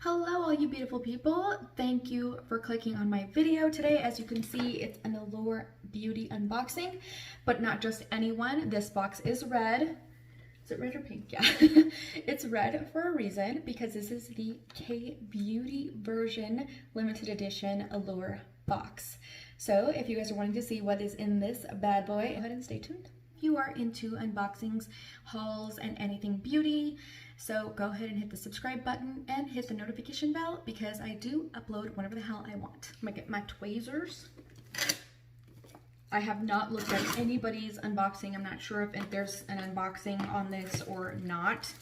Hello all you beautiful people. Thank you for clicking on my video today. As you can see, it's an Allure beauty unboxing, but not just any one. This box is red. Is it red or pink? Yeah. It's red for a reason because this is the K-Beauty version limited edition Allure box. So if you guys are wanting to see what is in this bad boy, go ahead and stay tuned. If you are into unboxings, hauls, and anything beauty, so go ahead and hit the subscribe button and hit the notification bell because I do upload whenever the hell I want. I'm gonna get my tweezers. I have not looked at anybody's unboxing. I'm not sure if there's an unboxing on this or not.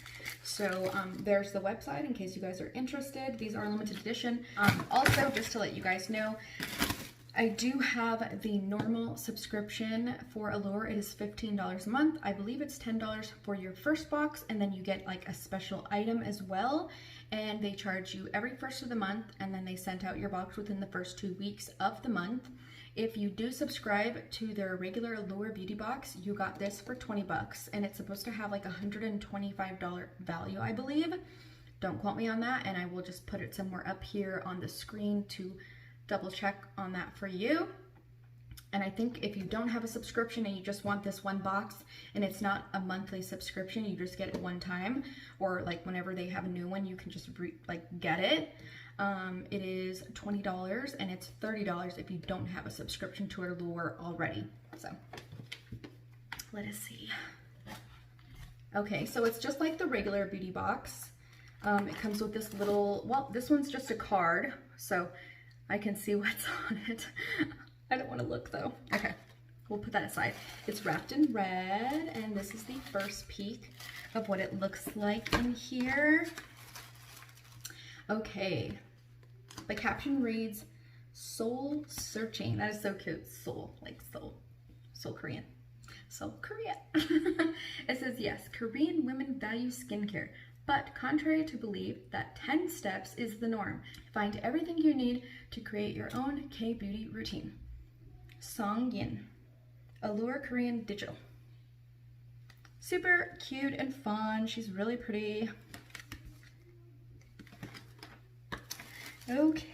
So there's the website in case you guys are interested. These are limited edition. Also, just to let you guys know, I do have the normal subscription for Allure. It is $15 a month. I believe it's $10 for your first box, and then you get like a special item as well. And they charge you every first of the month, and then they send out your box within the first 2 weeks of the month. If you do subscribe to their regular Allure beauty box, you got this for 20 bucks, and it's supposed to have like $125 value, I believe. Don't quote me on that, and I will just put it somewhere up here on the screen to double check on that for you. And I think if you don't have a subscription and you just want this one box and it's not a monthly subscription, you just get it one time, or like whenever they have a new one, you can just get it. It is $20 and it's $30 if you don't have a subscription to Allure already. So let us see. Okay, so it's just like the regular beauty box. It comes with this little, well, this one's just a card, so I can see what's on it. I don't want to look though. Okay, we'll put that aside. It's wrapped in red, and this is the first peek of what it looks like in here. Okay, the caption reads, "Soul searching." That is so cute. Soul, like soul. Soul Korean. Soul Korea. It says, yes, Korean women value skincare. But contrary to belief that 10 steps is the norm, find everything you need to create your own K-beauty routine. Songyin, Allure Korean Digital. Super cute and fun. She's really pretty. Okay.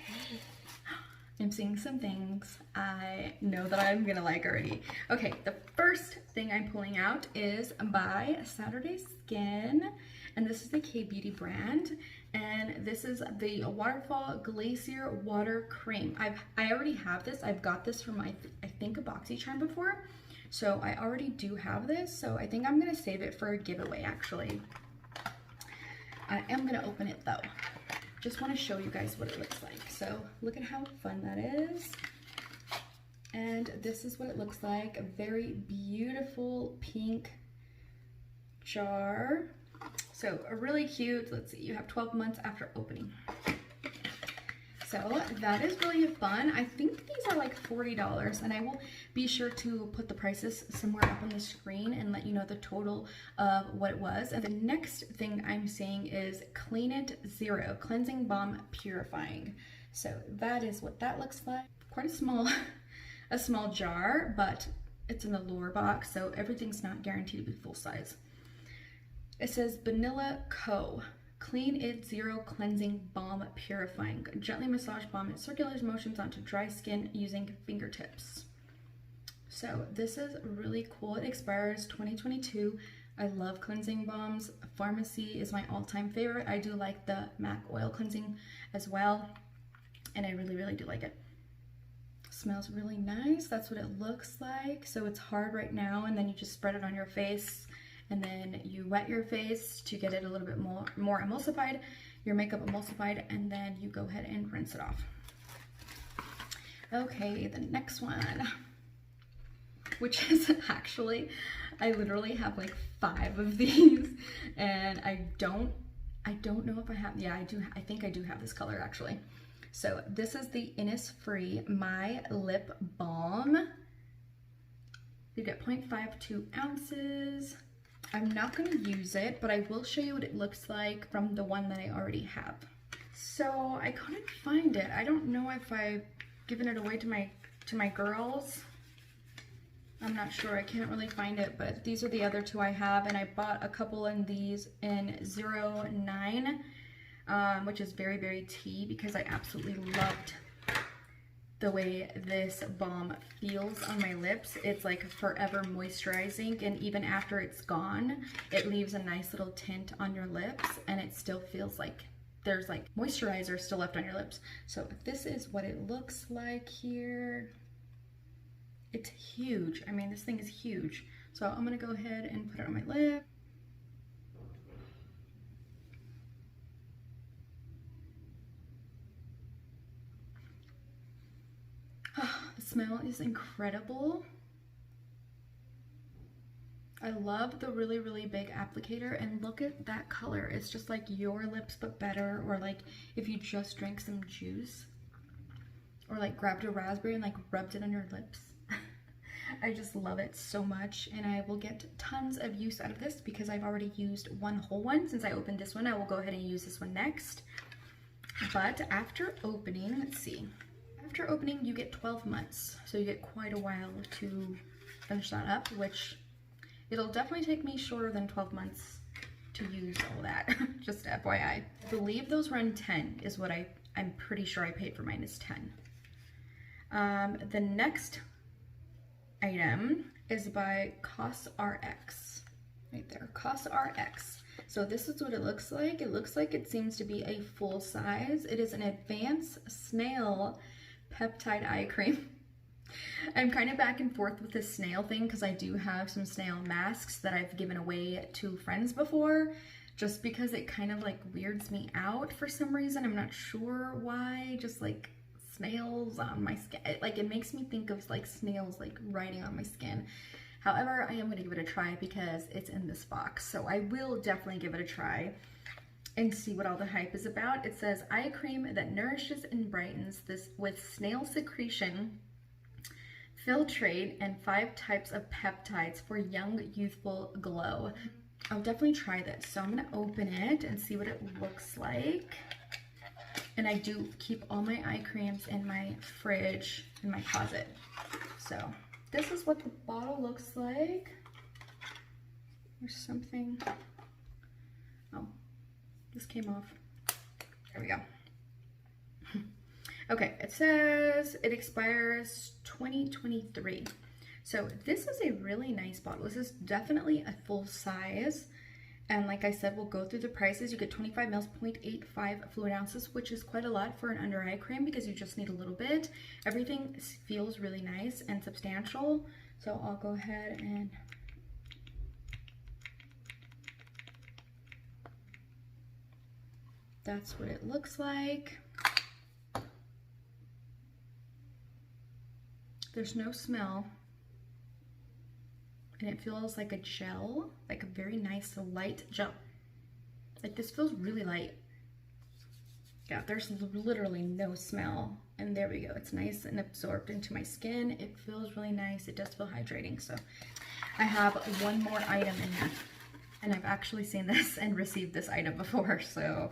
I'm seeing some things I know that I'm gonna like already. Okay, the first thing I'm pulling out is by Saturday Skin, and this is the K-Beauty brand, and this is the Waterfall Glacier Water Cream. I already have this. I've got this from I think a BoxyCharm before, so I already do have this, so I think I'm gonna save it for a giveaway actually. I am gonna open it though. Just want to show you guys what it looks like. So look at how fun that is. And this is what it looks like. A very beautiful pink jar. So really cute. Let's see, you have 12 months after opening. So that is really fun. I think these are like $40, and I will be sure to put the prices somewhere up on the screen and let you know the total of what it was. And the next thing I'm seeing is Clean It Zero Cleansing Balm Purifying. So that is what that looks like. Quite a small jar, but it's an Allure box, so everything's not guaranteed to be full size. It says Vanilla Co. Clean It Zero Cleansing Balm Purifying. Gently massage balm in circular motions onto dry skin using fingertips. So this is really cool. It expires 2022. I love cleansing balms. Pharmacy is my all-time favorite. I do like the MAC oil cleansing as well, and I really do like it. Smells really nice. That's what it looks like. So it's hard right now, and then you just spread it on your face, and then you wet your face to get it a little bit more emulsified, your makeup emulsified, and then you go ahead and rinse it off. Okay, the next one, which is actually, I literally have like 5 of these, and I don't know if I have, yeah, I think I do have this color actually. So this is the Innisfree My Lip Balm. You get 0.52 ounces. I'm not going to use it, but I will show you what it looks like from the one that I already have. So I couldn't find it. I don't know if I've given it away to my girls. I'm not sure. I can't really find it, but these are the other 2 I have, and I bought a couple in these in 09 which is very, very tea, because I absolutely loved the way this balm feels on my lips. It's like forever moisturizing, and even after it's gone, it leaves a nice little tint on your lips, and it still feels like there's like moisturizer still left on your lips. So this is what it looks like here. It's huge. I mean, this thing is huge. So I'm gonna go ahead and put it on my lip. The smell is incredible. I love the really, really big applicator, and look at that color. It's just like your lips but better, or like if you just drank some juice or like grabbed a raspberry and like rubbed it on your lips. I just love it so much, and I will get tons of use out of this because I've already used one whole one. Since I opened this one, I will go ahead and use this one next. But after opening, let's see. After opening, you get 12 months. So you get quite a while to finish that up, which it'll definitely take me shorter than 12 months to use all that, just FYI. I believe those run 10 is what I'm pretty sure I paid for mine is 10. The next item is by CosRx, right there, CosRx. So this is what it looks like. It looks like it seems to be a full size. It is an advanced snail peptide eye cream. I'm kind of back and forth with this snail thing because I do have some snail masks that I've given away to friends before, just because it kind of like weirds me out for some reason. I'm not sure why, just like snails on my skin. Like it makes me think of like snails like riding on my skin. However, I am going to give it a try because it's in this box. So I will definitely give it a try and see what all the hype is about. It says eye cream that nourishes and brightens this with snail secretion, filtrate, and 5 types of peptides for young, youthful glow. I'll definitely try this. So I'm gonna open it and see what it looks like. And I do keep all my eye creams in my fridge, in my closet. So this is what the bottle looks like. There's something, oh, this came off. There we go. Okay, it says it expires 2023. So this is a really nice bottle. This is definitely a full size. And like I said, we'll go through the prices. You get 25 mils, 0.85 fluid ounces, which is quite a lot for an under eye cream because you just need a little bit. Everything feels really nice and substantial. So I'll go ahead and that's what it looks like. There's no smell. And it feels like a gel, like a very nice light gel. Like this feels really light. Yeah, there's literally no smell. And there we go, it's nice and absorbed into my skin. It feels really nice, it does feel hydrating. So I have one more item in here. And I've actually seen this and received this item before. So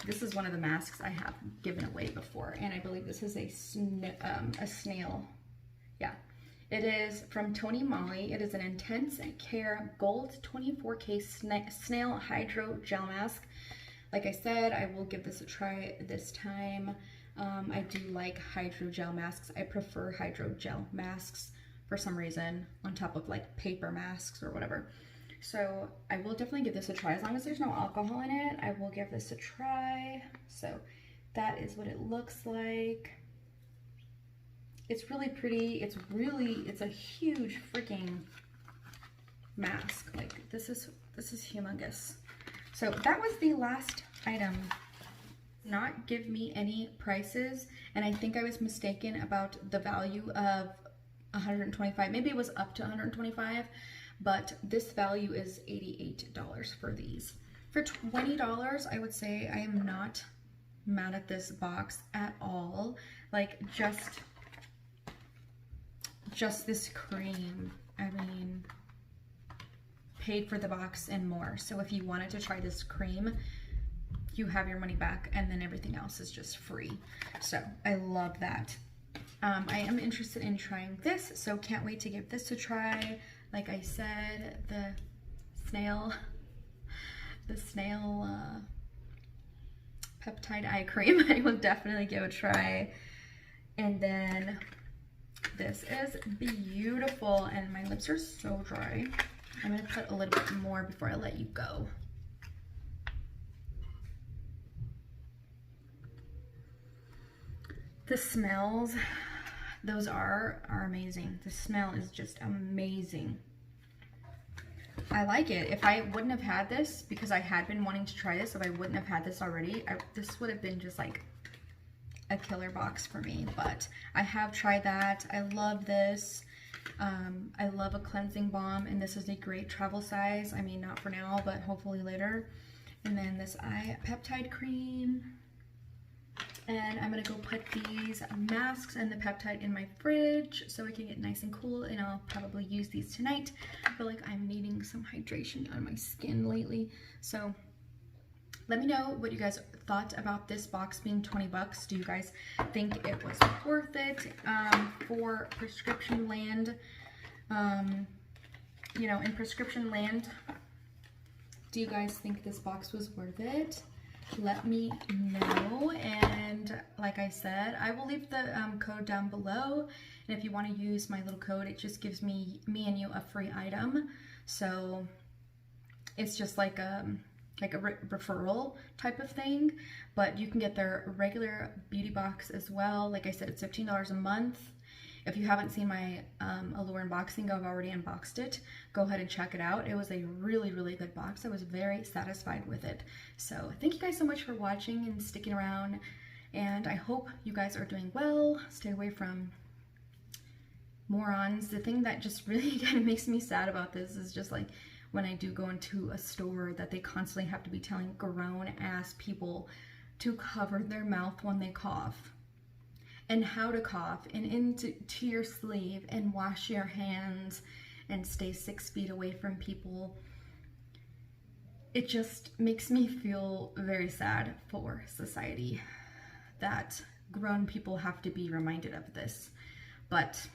this is one of the masks I have given away before. And I believe this is a snail, yeah. It is from Tony Moly. It is an Intense Care Gold 24K Snail Hydro Gel Mask. Like I said, I will give this a try this time. I do like hydrogel masks. I prefer hydrogel masks for some reason on top of like paper masks or whatever. So I will definitely give this a try. As long as there's no alcohol in it, I will give this a try. So that is what it looks like. It's really pretty. It's a huge freaking mask. Like this is humongous. So that was the last item. Not give me any prices, and I think I was mistaken about the value of 125. Maybe it was up to 125, but this value is $88 for these. For $20, I would say I am not mad at this box at all. Like just this cream, I mean, paid for the box and more. So if you wanted to try this cream, you have your money back, and then everything else is just free. So I love that. I am interested in trying this, so can't wait to give this a try. Like I said, the snail peptide eye cream. I will definitely give a try. And then this is beautiful, and my lips are so dry. I'm gonna put a little bit more before I let you go. The smells, those are amazing. The smell is just amazing. I like it. If I wouldn't have had this, because I had been wanting to try this, if I wouldn't have had this already, this would have been just like a killer box for me. But I have tried that. I love this. I love a cleansing balm, and this is a great travel size. I mean, not for now, but hopefully later. And then this eye peptide cream. And I'm gonna go put these masks and the peptide in my fridge so it can get nice and cool, and I'll probably use these tonight. I feel like I'm needing some hydration on my skin lately. So let me know what you guys thought about this box being 20 bucks. Do you guys think it was worth it for prescription land? You know, in prescription land, do you guys think this box was worth it? Let me know. And like I said, I will leave the code down below, and if you want to use my little code, it just gives me and you a free item. So it's just like a referral type of thing, but you can get their regular beauty box as well. Like I said, it's $15 a month. If you haven't seen my Allure unboxing, I've already unboxed it. Go ahead and check it out. It was a really, really good box. I was very satisfied with it. So thank you guys so much for watching and sticking around. And I hope you guys are doing well. Stay away from morons. The thing that just really kind of makes me sad about this is just like when I do go into a store that they constantly have to be telling grown-ass people to cover their mouth when they cough, and how to cough, and into your sleeve, and wash your hands, and stay 6 feet away from people. It just makes me feel very sad for society that grown people have to be reminded of this, but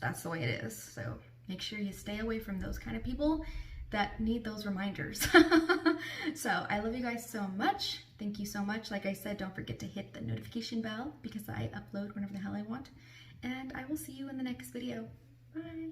that's the way it is. So make sure you stay away from those kind of people that need those reminders. So I love you guys so much. Thank you so much. Like I said, don't forget to hit the notification bell because I upload whenever the hell I want. And I will see you in the next video. Bye.